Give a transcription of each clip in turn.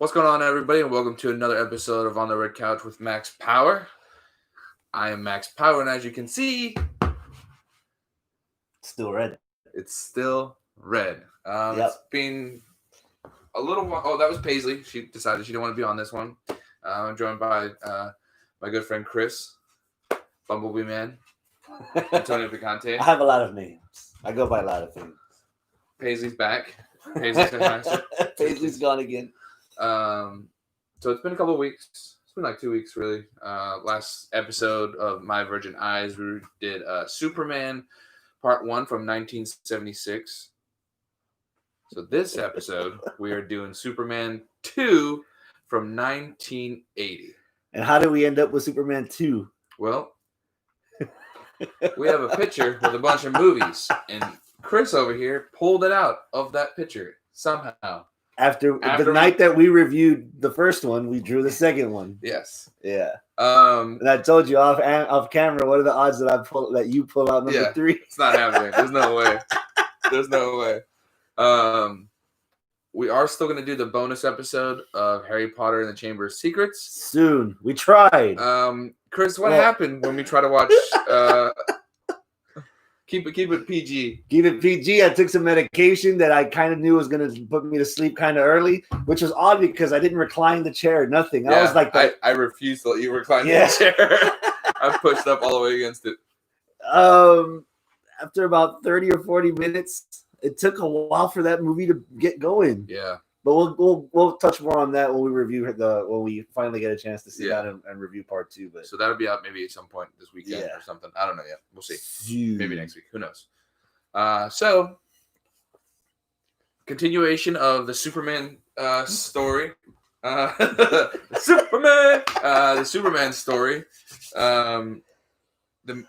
What's going on, everybody, and welcome to another episode of On the Red Couch with Max Power. I am Max Power, and as you can see, still red. It's still red. Yep. It's been a little while. Oh, that was Paisley. She decided she didn't want to be on this one. I'm joined by my good friend Chris, Bumblebee Man, Antonio Picante. I have a lot of names. I go by a lot of things. Paisley's back. Paisley's gone again. So it's been a couple of weeks. It's been like 2 weeks, really. Last episode of My Virgin Eyes, we did Superman Part 1 from 1976. So this episode, we are doing Superman 2 from 1980. And how did we end up with Superman 2? Well, we have a picture with a bunch of movies, and Chris over here pulled it out of that picture somehow. After the night that we reviewed the first one, we drew the second one. Yes. Yeah. And I told you off camera, what are the odds that you pull out number 3? It's not happening. There's no way. There's no way. We are still going to do the bonus episode of Harry Potter and the Chamber of Secrets soon. We tried. Chris, what happened when we try to watch? Keep it PG. Keep it PG. I took some medication that I kind of knew was going to put me to sleep kind of early, which was odd because I didn't recline the chair. Nothing. Yeah, I was like, I refused to let you recline the chair. I pushed up all the way against it. After about 30 or 40 minutes, it took a while for that movie to get going. Yeah. But we'll touch more on that when we review when we finally get a chance to sit down and review part 2. But so that'll be out maybe at some point this weekend or something. I don't know yet. We'll see. Maybe next week. Who knows? So continuation of the Superman story. The Superman story. The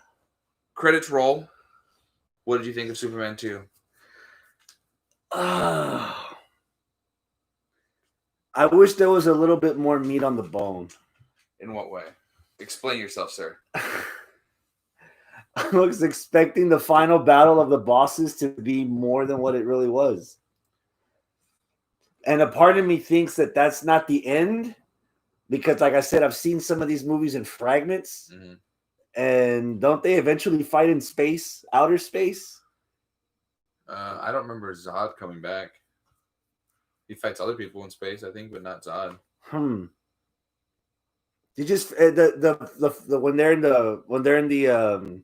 credits roll. What did you think of Superman 2? I wish there was a little bit more meat on the bone. In what way? Explain yourself, sir. I was expecting the final battle of the bosses to be more than what it really was. And a part of me thinks that that's not the end. Because, like I said, I've seen some of these movies in fragments. Mm-hmm. And don't they eventually fight in space, outer space? I don't remember Zod coming back. He fights other people in space, I think, but not Zod. You just the when they're in the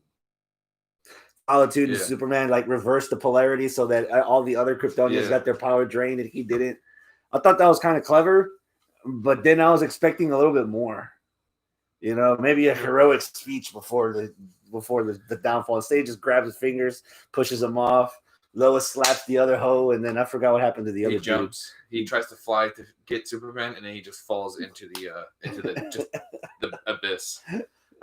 solitude and Superman like reverse the polarity so that all the other Kryptonians got their power drained and he didn't. I thought that was kind of clever, but then I was expecting a little bit more. You know, maybe a heroic speech before the downfall. Instead, he just grabs his fingers, pushes them off. Lois slaps the other hoe, and then I forgot what happened to the other. He jumps. He tries to fly to get Superman, and then he just falls into the abyss.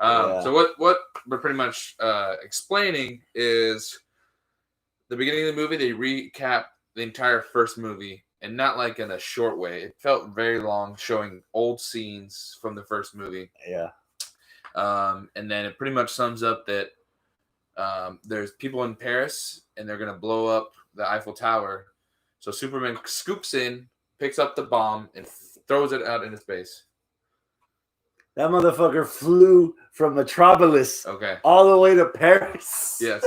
So what we're pretty much explaining is the beginning of the movie. They recap the entire first movie, and not like in a short way. It felt very long, showing old scenes from the first movie. Yeah. And then it pretty much sums up that there's people in Paris and they're going to blow up the Eiffel Tower. So Superman scoops in, picks up the bomb, and throws it out into space. That motherfucker flew from Metropolis all the way to Paris. Yes.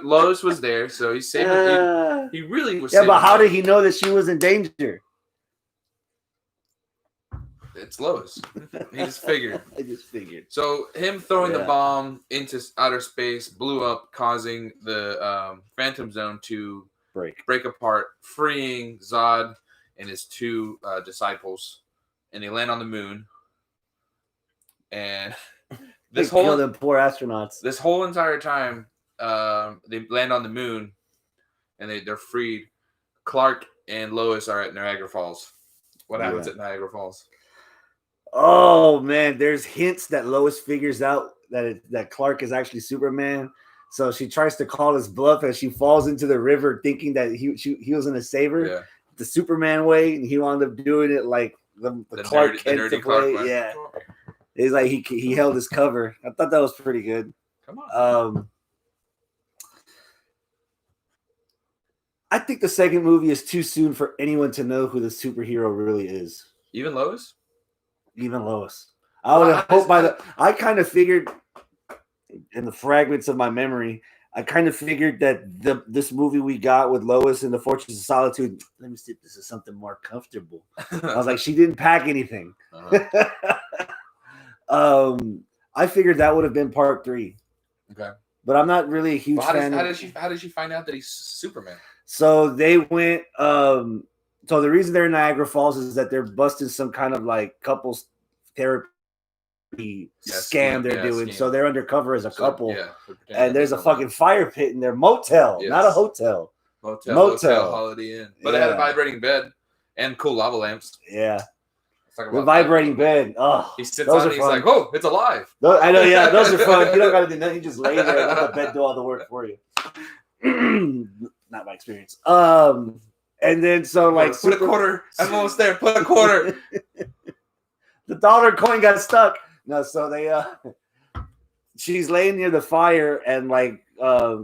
Lois was there, so he's saving. He really was. Yeah, but how did he know that she was in danger? It's Lois. He just figured. I just figured. So him throwing the bomb into outer space blew up, causing the Phantom Zone to break apart, freeing Zod and his 2 disciples, and they land on the moon. And they kill them poor astronauts. This whole entire time, they land on the moon, and they're freed. Clark and Lois are at Niagara Falls. What happens at Niagara Falls? Oh man, there's hints that Lois figures out that Clark is actually Superman. So she tries to call his bluff as she falls into the river, thinking that he was going to save her the Superman way, and he wound up doing it like the Clark Kent to play. Yeah, it's like he held his cover. I thought that was pretty good. Come on. I think the second movie is too soon for anyone to know who the superhero really is. Even Lois? Even Lois. I would have hoped I kind of figured in the fragments of my memory, I kind of figured that this movie we got with Lois in the Fortress of Solitude, let me see if this is something more comfortable. I was like, she didn't pack anything. I figured that would have been part 3. Okay. But I'm not really a huge fan. How did she find out that he's Superman? So they went. So the reason they're in Niagara Falls is that they're busting some kind of like couples therapy scam they're doing. So they're undercover as a couple. And there's a fucking fire pit in their motel, not a hotel. Motel Holiday Inn. But it had a vibrating bed and cool lava lamps. Yeah. The vibrating bed. Oh, he sits on it. He's like, "Oh, it's alive." I know. Yeah, those are fun. You don't got to do nothing. You just lay there and let the bed do all the work for you. Not my experience. And then so like put a quarter. I'm almost there. Put a quarter. The dollar coin got stuck. No, so they she's laying near the fire and like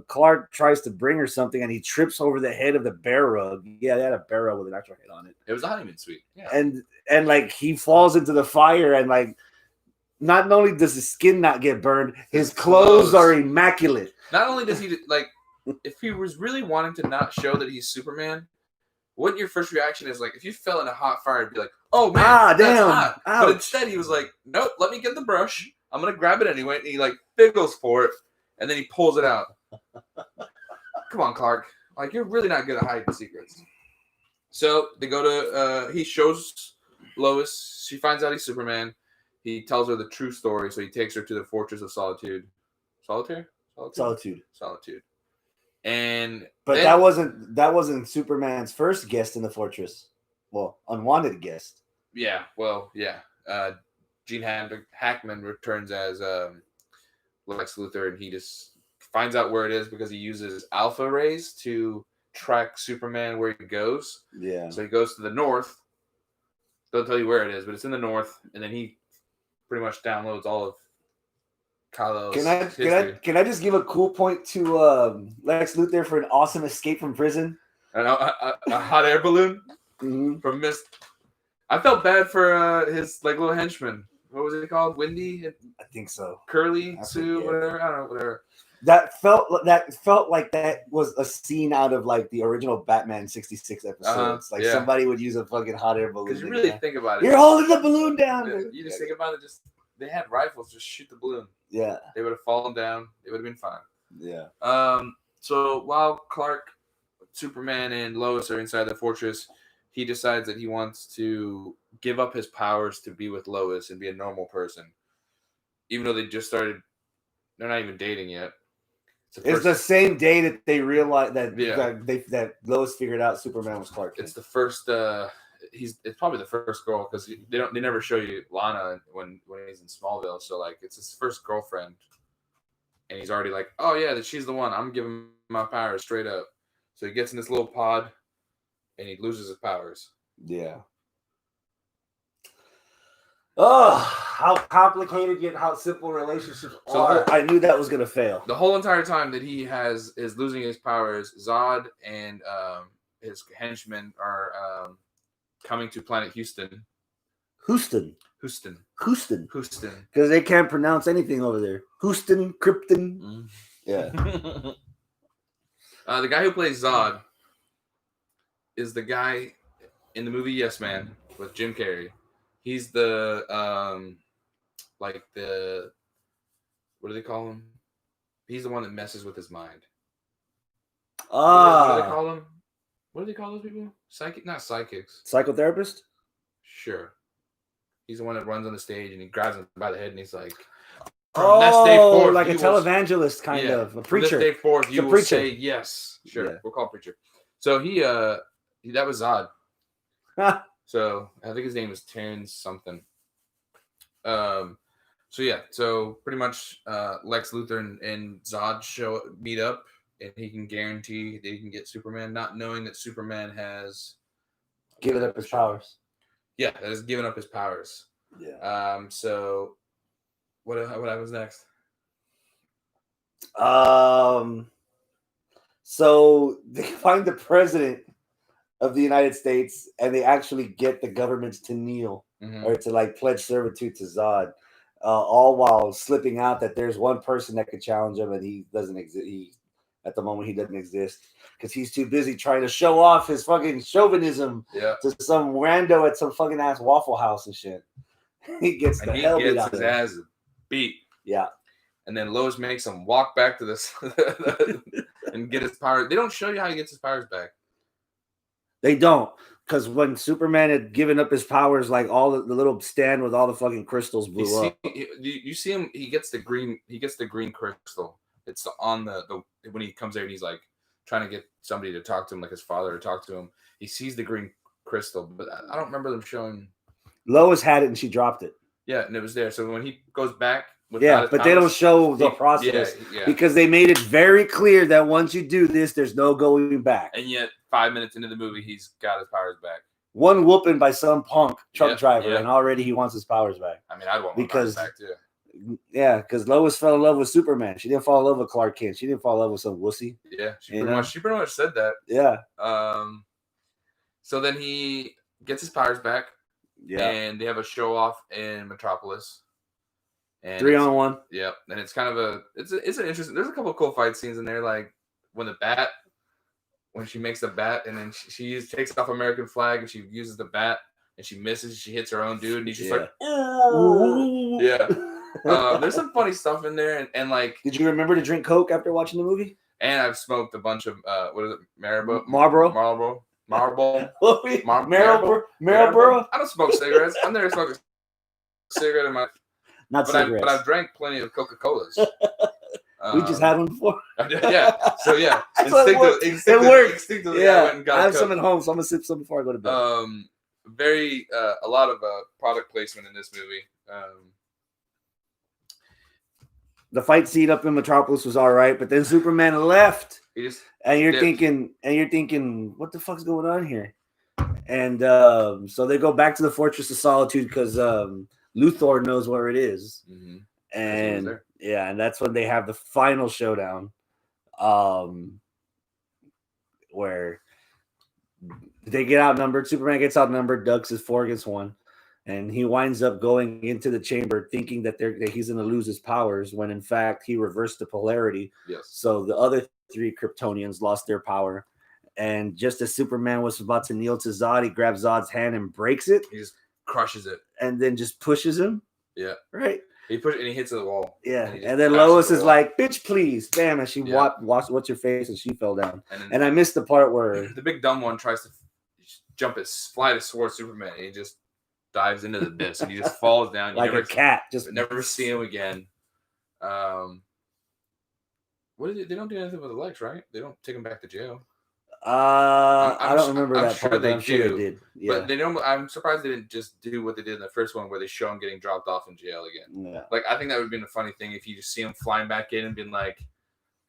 Clark tries to bring her something and he trips over the head of the bear rug. Yeah, they had a bear rug with an actual head on it. It was a honeymoon suite. Yeah. And like he falls into the fire and like not only does his skin not get burned, his clothes are immaculate. Not only does he like, if he was really wanting to not show that he's Superman, wouldn't your first reaction is like, if you fell in a hot fire, it'd be like, oh man, that's hot. Ouch. But instead he was like, nope, let me get the brush. I'm gonna grab it anyway. And he like figgles for it, and then he pulls it out. Come on, Clark. Like you're really not good at hiding secrets. So they go to. He shows Lois. She finds out he's Superman. He tells her the true story. So he takes her to the Fortress of Solitude. Solitude. And but then, that wasn't Superman's first guest in the fortress. Well, unwanted guest. Yeah. Well, yeah. Gene Hackman returns as Lex Luthor, and he just finds out where it is because he uses alpha rays to track Superman where he goes. Yeah. So he goes to the north. Don't tell you where it is, but it's in the north, and then he pretty much downloads all of Kylo's history. Can I just give a cool point to Lex Luthor for an awesome escape from prison? A hot air balloon from Mist. I felt bad for his like little henchman. What was it called? Windy? I think so. Curly Sue, whatever. I don't know, whatever. That felt like that was a scene out of like the original Batman 66 episodes. Like somebody would use a fucking hot air balloon. Because you really think about it. You're holding the balloon down. Yeah, you just think about it. They had rifles. Just shoot the balloon. Yeah. They would have fallen down. It would have been fine. Yeah. So while Clark, Superman, and Lois are inside the fortress, he decides that he wants to give up his powers to be with Lois and be a normal person. Even though they just started, they're not even dating yet. It's the same day that they realized that Lois figured out Superman was Clark Kent. It's the first. It's probably the first girl because they never show you Lana when he's in Smallville. So like it's his first girlfriend, and he's already like, oh yeah, she's the one. I'm giving my powers straight up. So he gets in this little pod. And he loses his powers. Yeah. Oh, how complicated yet how simple relationships are. I knew that was going to fail. The whole entire time that he is losing his powers, Zod and his henchmen are coming to planet Houston. Houston. Because they can't pronounce anything over there. Houston, Krypton. Mm. Yeah. The guy who plays Zod is the guy in the movie Yes Man with Jim Carrey. He's the what do they call him? He's the one that messes with his mind. What do they call him? What do they call those people? Not psychics. Psychotherapist? Sure. He's the one that runs on the stage and he grabs him by the head and he's like, like a televangelist kind of a preacher. From this day forth, you will say yes. Sure, yeah. We'll call him preacher. So that was Zod. So I think his name is Terrence something. So pretty much Lex Luthor and Zod meet up, and he can guarantee that he can get Superman, not knowing that Superman has given up his powers. Yeah, has given up his powers. Yeah. So what happens next? So they find the president of the United States, and they actually get the governments to kneel or to like pledge servitude to Zod, all while slipping out that there's one person that could challenge him, and he doesn't exist. At the moment, he doesn't exist because he's too busy trying to show off his fucking chauvinism to some rando at some fucking ass Waffle House and shit. He gets the hell beat out of his ass beat. Yeah. And then Lois makes him walk back to this and get his powers. They don't show you how he gets his powers back. They don't, because when Superman had given up his powers, like all the little stand with all the fucking crystals blew up. You see him. He gets the green. He gets the green crystal. It's on the when he comes there and he's like trying to get somebody to talk to him, like his father to talk to him. He sees the green crystal, but I don't remember them showing. Lois had it and she dropped it. Yeah, and it was there. So when he goes back. But they don't show the process because they made it very clear that once you do this, there's no going back. And yet, 5 minutes into the movie, he's got his powers back. One whooping by some punk truck driver, and already he wants his powers back. I mean, I'd want my powers back too. Yeah, because Lois fell in love with Superman. She didn't fall in love with Clark Kent. She didn't fall in love with some wussy. Yeah, she pretty much said that. Yeah. So then he gets his powers back. Yeah. And they have a show off in Metropolis. And 3-on-1. Yep. And it's kind of it's an interesting. There's a couple of cool fight scenes in there, like when she makes the bat, and then she takes off American flag, and she uses the bat, and she misses. She hits her own dude, and he's just like, ooh. Yeah. There's some funny stuff in there, and like. Did you remember to drink Coke after watching the movie? And I've smoked a bunch of what is it, Marlboro. I don't smoke cigarettes. I've never smoked a cigarette in my. Not cigarettes. But I've drank plenty of Coca-Colas. We just had one before. Yeah. So yeah, it works. Yeah, I have some at home, so I'm gonna sip some before I go to bed. A lot of product placement in this movie. The fight scene up in Metropolis was all right, but then Superman left, and you're thinking, what the fuck's going on here? And so they go back to the Fortress of Solitude because Luthor knows where it is, and and that's when they have the final showdown, where they get outnumbered. Superman gets outnumbered. Doug says 4 against 1, and he winds up going into the chamber thinking that he's going to lose his powers, when in fact he reversed the polarity. Yes. So the other 3 Kryptonians lost their power, and just as Superman was about to kneel to Zod, he grabs Zod's hand and breaks it. He just crushes it, and then just pushes him. Yeah. Right. He pushes and he hits the wall. Yeah. And then Lois is like, "Bitch, please." Bam. And she watched what's her face, and she fell down. And I missed the part where the big dumb one tries to fly towards Superman, and he just dives into the abyss, and he just falls down. Like a cat. Just never see him again. What they don't do anything with the legs, right? They don't take him back to jail. I don't remember that sure part. They I'm sure they did. Yeah. But they don't. I'm surprised they didn't just do what they did in the first one, where they show him getting dropped off in jail again. Yeah. Like, I think that would have been a funny thing if you just see him flying back in and being like,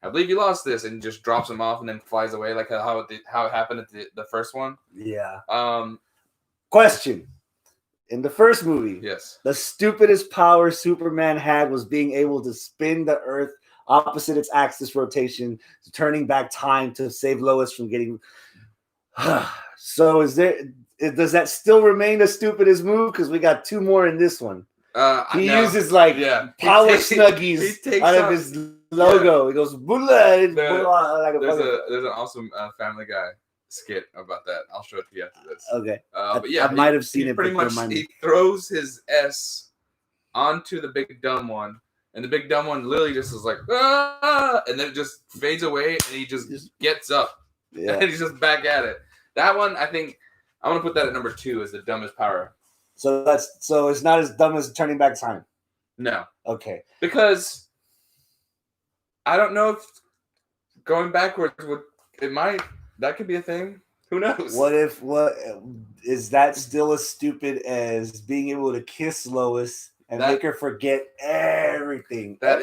"I believe you lost this," and just drops him off and then flies away, like how it happened at the first one. Yeah. Question: in the first movie, yes, the stupidest power Superman had was being able to spin the Earth opposite its axis rotation, turning back time to save Lois from getting. So does that still remain the stupidest move? Because we got 2 more in this one. He uses power snuggies out of his logo. He goes bula. There's an awesome Family Guy skit about that. I'll show it to you after this. Okay. But yeah, I might have seen it. Pretty much, he throws his S onto the big dumb one. And the big dumb one literally just is like, ah! And then it just fades away, and he just gets up. Yeah. And he's just back at it. That one, I think, I'm going to put that at number 2 as the dumbest power. So it's not as dumb as turning back time? No. Okay. Because I don't know if going backwards that could be a thing. Who knows? What is that still as stupid as being able to kiss Lois and make her forget everything? That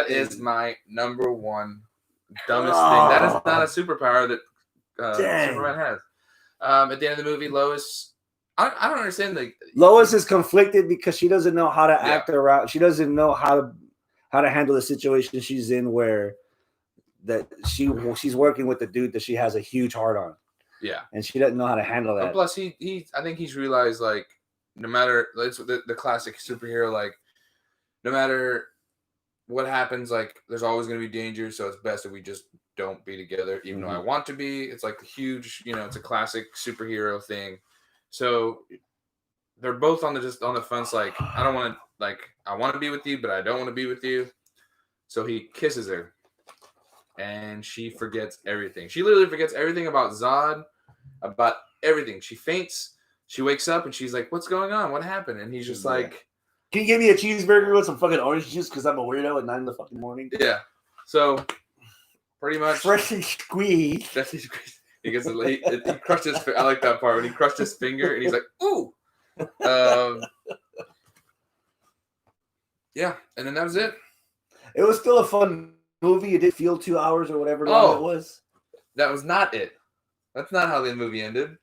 is my number 1 dumbest thing. That is not a superpower that Superman has. At the end of the movie, Lois, I don't understand. Lois is conflicted because she doesn't know how to act around. She doesn't know how to handle the situation she's in, where that she's working with the dude that she has a huge heart on. Yeah, and she doesn't know how to handle that. And plus, I think he's realized like no matter it's the classic superhero, like no matter what happens, like there's always going to be danger. So it's best if we just don't be together, even though I want to be. It's like the huge, it's a classic superhero thing. So they're both on the fence. Like I don't want to, like I want to be with you, but I don't want to be with you. So he kisses her, and she forgets everything. She literally forgets everything about Zod, about everything. She faints. She wakes up, and she's like, "What's going on? What happened?" And he's just like, "Can you give me a cheeseburger with some fucking orange juice? Because I'm a weirdo at 9 in the fucking morning." Yeah. So pretty much freshly squeezed. He crushed his. I like that part when he crushed his finger, and he's like, "Ooh." Yeah, and then that was it. It was still a fun movie. It did feel 2 hours or whatever long it was. That was not it. That's not how the movie ended.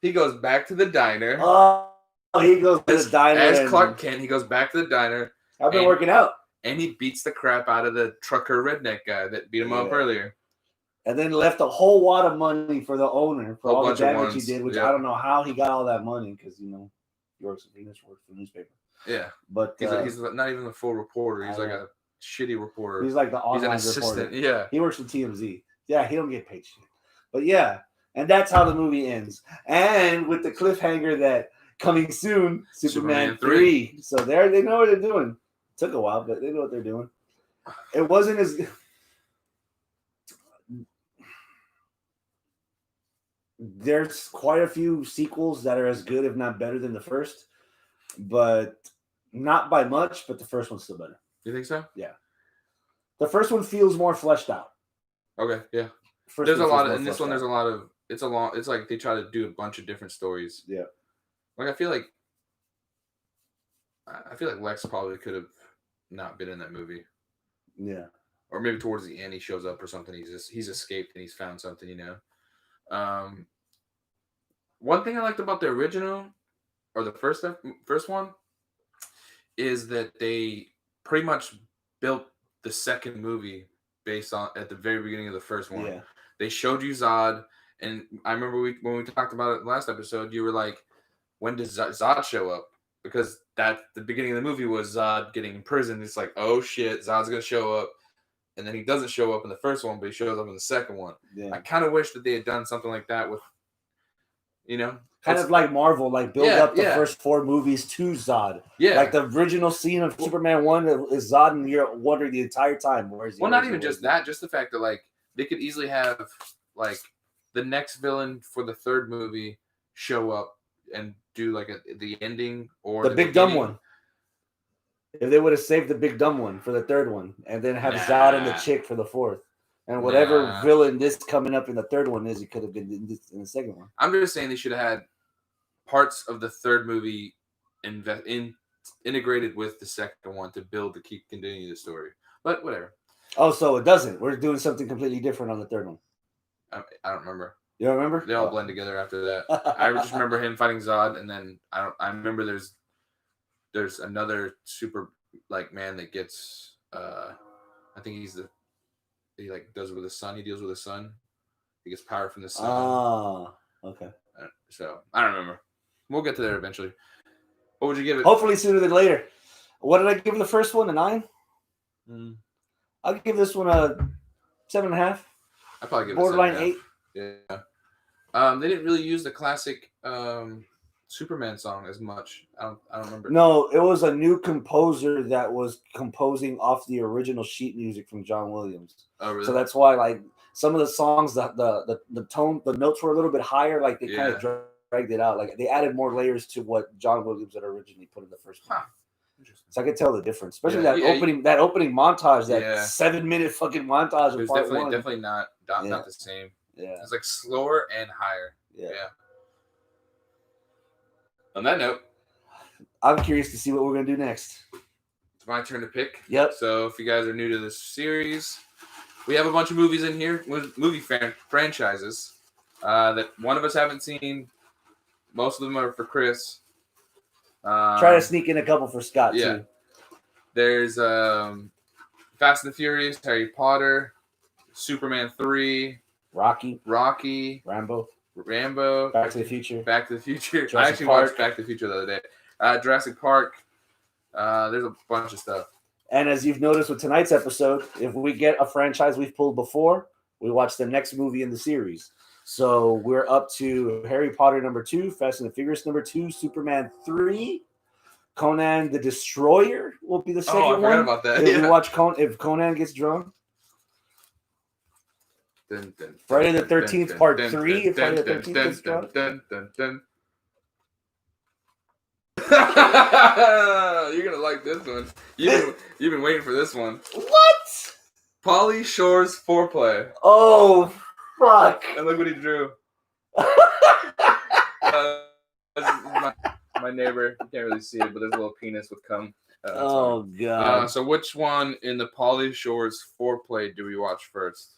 He goes back to the diner. Oh, he goes to the diner. As Clark Kent, he goes back to the diner. I've been working out. And he beats the crap out of the trucker redneck guy that beat him up earlier. And then left a whole wad of money for the owner for all the damage he did, which I don't know how he got all that money because, he works for the newspaper. Yeah. But he's not even a full reporter. He's like a shitty reporter. He's like the online He's an assistant. reporter. Yeah. He works for TMZ. Yeah, he don't get paid shit. But yeah, and that's how the movie ends. And with the cliffhanger that coming soon, Superman 3. So they know what they're doing. It took a while, but they know what they're doing. It wasn't as there's quite a few sequels that are as good, if not better, than the first, but not by much. But the first one's still better. You think so? Yeah. The first one feels more fleshed out. Okay, yeah. There's a lot of in this one. There's a lot of it's like they try to do a bunch of different stories. Yeah. Like I feel like Lex probably could have not been in that movie. Yeah. Or maybe towards the end he shows up or something. He's escaped and he's found something, One thing I liked about the original or the first one is that they pretty much built the second movie based on at the very beginning of the first one. Yeah. They showed you Zod, and I remember when we talked about it last episode, you were like, when does Zod show up? Because the beginning of the movie was Zod getting imprisoned. It's like, oh shit, Zod's gonna show up. And then he doesn't show up in the first one, but he shows up in the second one. Yeah. I kind of wish that they had done something like that with, kind of like Marvel, like build up the first 4 movies to Zod. Yeah, like the original scene of Superman 1 is Zod, and you're wondering the entire time where is he. Well, not even just that, just the fact that like they could easily have like the next villain for the third movie show up and do like the ending or the big dumb one. If they would have saved the big dumb one for the third one, and then have Zod and the chick for the fourth, and whatever villain this coming up in the third one is, it could have been in the second one. I'm just saying they should have had parts of the third movie integrated with the second one to keep continuing the story. But whatever. Oh, so it doesn't. We're doing something completely different on the third one. I don't remember. You don't remember? They all blend together after that. I just remember him fighting Zod, and then I remember there's another super like man that gets I think he like does it with the sun. He deals with the sun. He gets power from the sun. Oh, okay. So I don't remember. We'll get to there eventually. What would you give it? Hopefully sooner than later. What did I give the first one? A 9? I'll give this one a 7.5. I'd probably give it borderline 8. Yeah. They didn't really use the classic Superman song as much. I don't remember. No, it was a new composer that was composing off the original sheet music from John Williams. Oh, really? So that's why, like, some of the songs, the tone, the notes were a little bit higher. Like they kind of dragged it out. Like they added more layers to what John Williams had originally put in the first one. So I could tell the difference, especially that opening montage, that 7-minute fucking montage. It was definitely not the same. Yeah, it's like slower and higher. Yeah. On that note, I'm curious to see what we're gonna do next. It's my turn to pick. Yep. So if you guys are new to this series, we have a bunch of movies in here, movie franchises that one of us haven't seen. Most of them are for Chris. Try to sneak in a couple for Scott too. There's Fast and the Furious, Harry Potter, Superman 3, Rocky, Rambo, Back to the Future. I actually watched Back to the Future the other day. Jurassic Park. There's a bunch of stuff. And as you've noticed with tonight's episode, if we get a franchise we've pulled before, we watch the next movie in the series. So we're up to Harry Potter number 2, Fast and the Furious number 2, Superman 3, Conan the Destroyer will be the second one. I forgot about that. If we watch if Conan gets drunk. Friday the 13th part 3. If Friday the 13th gets drunk. You're gonna like this one. You've been waiting for this one. What? Pauly Shore's Foreplay. Oh, fuck. And look what he drew. My neighbor. You can't really see it, but there's a little penis with cum. Oh, God. So which one in the Pauly Shore's Foreplay do we watch first?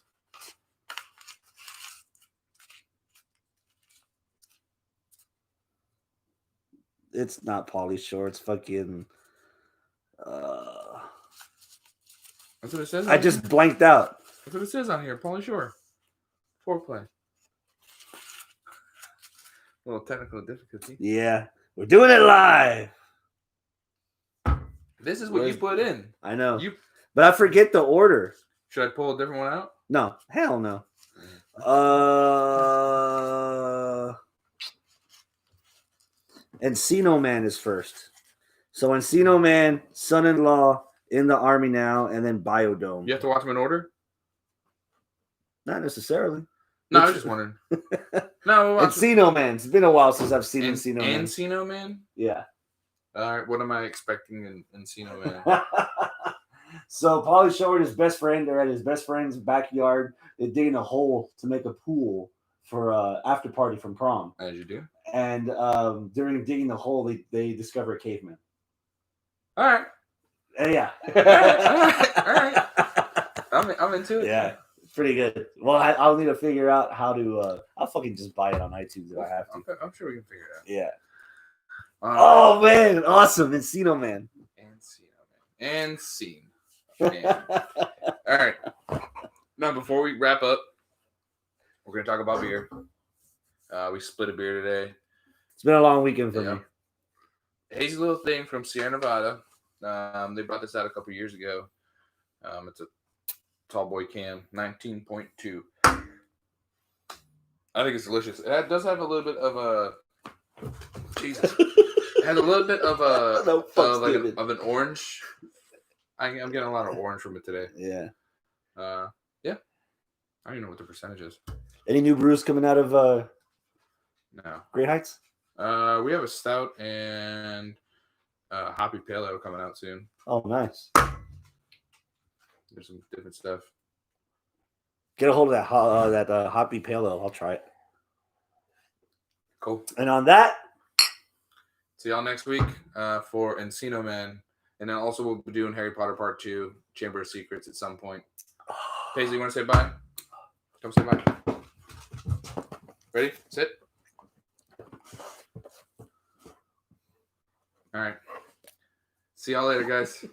It's not Pauly Shore. It's fucking... That's what it says. I just blanked out. That's what it says on here. Pauly Shore. Foreplay. A little technical difficulty. Yeah. We're doing it live. This is what you put in. I know. But I forget the order. Should I pull a different one out? No. Hell no. Encino Man is first. So Encino Man, Son-in-Law, In the Army Now, and then Biodome. You have to watch them in order? Not necessarily. No, I was just wondering. No, Encino Man. It's been a while since I've seen Encino Man. Encino Man? Yeah. All right. What am I expecting in Encino Man? So Pauly Shore and his best friend, they're at his best friend's backyard. They're digging a hole to make a pool for after party from prom. As you do. And during digging the hole, they discover a caveman. All right. Yeah. All right. I'm into it. Yeah. Pretty good. Well, I'll need to figure out how to. I'll fucking just buy it on iTunes if I have to. I'm sure we can figure it out. Yeah. Oh man, awesome! Encino Man. And scene. All right. Now, before we wrap up, we're gonna talk about beer. We split a beer today. It's been a long weekend for me. Hazy little thing from Sierra Nevada. They brought this out a couple years ago. It's a tall boy can, 19.2. I think it's delicious. It does have a little bit of a Jesus. It has a little bit of of an orange. I'm getting a lot of orange from it today. Yeah. Yeah. I don't even know what the percentage is. Any new brews coming out of No. Great Heights? We have a stout and hoppy pale ale coming out soon. Oh, nice. There's some different stuff. Get a hold of that hoppy pale ale. I'll try it. Cool. And on that, see y'all next week for Encino Man. And then also we'll be doing Harry Potter Part 2, Chamber of Secrets at some point. Paisley, you want to say bye? Come say bye. Ready? Sit. All right. See y'all later, guys.